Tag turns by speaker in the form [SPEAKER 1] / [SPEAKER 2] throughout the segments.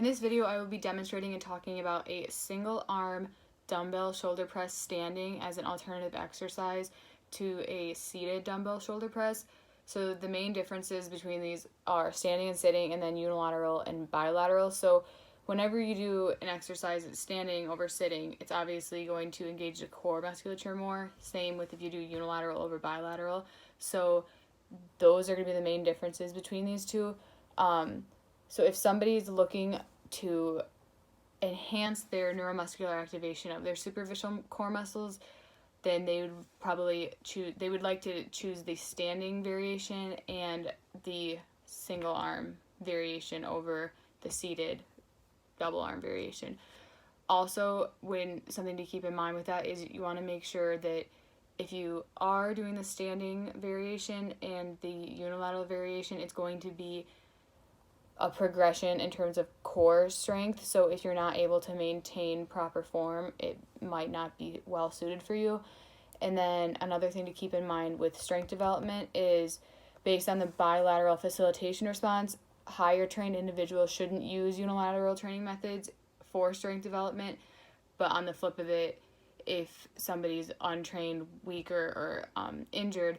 [SPEAKER 1] this video, I will be demonstrating and talking about a single arm dumbbell shoulder press standing as an alternative exercise to a seated dumbbell shoulder press. So the main differences between these are standing and sitting, and then unilateral and bilateral. So whenever you do an exercise that's standing over sitting, it's obviously going to engage the core musculature more. Same with if you do unilateral over bilateral. So those are going to be the main differences between these two. So if somebody's looking to enhance their neuromuscular activation of their superficial core muscles, then they would like to choose the standing variation and the single arm variation over the seated double arm variation. Also, something to keep in mind with that is you want to make sure that if you are doing the standing variation and the unilateral variation, it's going to be a progression in terms of core strength. So if you're not able to maintain proper form, it might not be well suited for you. And then another thing to keep in mind with strength development is based on the bilateral facilitation response, higher trained individuals shouldn't use unilateral training methods for strength development. But on the flip of it, if somebody's untrained, weaker, or injured,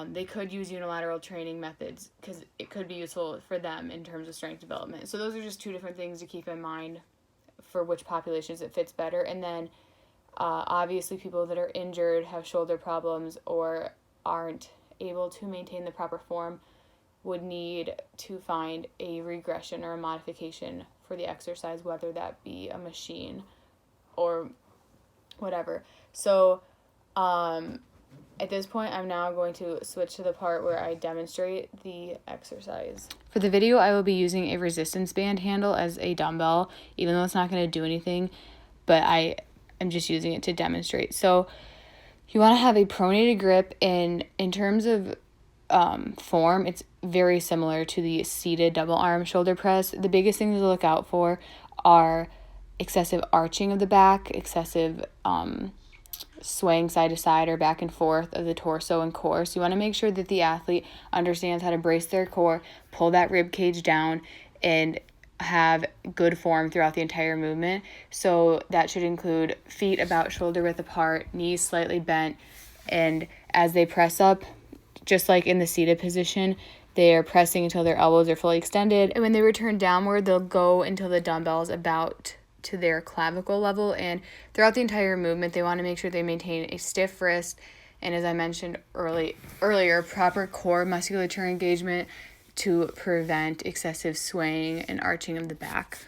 [SPEAKER 1] they could use unilateral training methods because it could be useful for them in terms of strength development. So those are just two different things to keep in mind for which populations it fits better. And then obviously people that are injured, have shoulder problems, or aren't able to maintain the proper form would need to find a regression or a modification for the exercise, whether that be a machine or whatever. So at this point, I'm now going to switch to the part where I demonstrate the exercise. For the video, I will be using a resistance band handle as a dumbbell, even though it's not going to do anything, but I am just using it to demonstrate. So you want to have a pronated grip, and in terms of form, it's very similar to the seated double arm shoulder press. The biggest things to look out for are excessive arching of the back, excessive swaying side to side or back and forth of the torso and core. So you want to make sure that the athlete understands how to brace their core, pull that rib cage down, and have good form throughout the entire movement. So that should include feet about shoulder width apart, knees slightly bent, and as they press up, just like in the seated position, they are pressing until their elbows are fully extended. And when they return downward, they'll go until the dumbbell is about to their clavicle level. And throughout the entire movement, they want to make sure they maintain a stiff wrist, and as I mentioned earlier, proper core musculature engagement to prevent excessive swaying and arching of the back.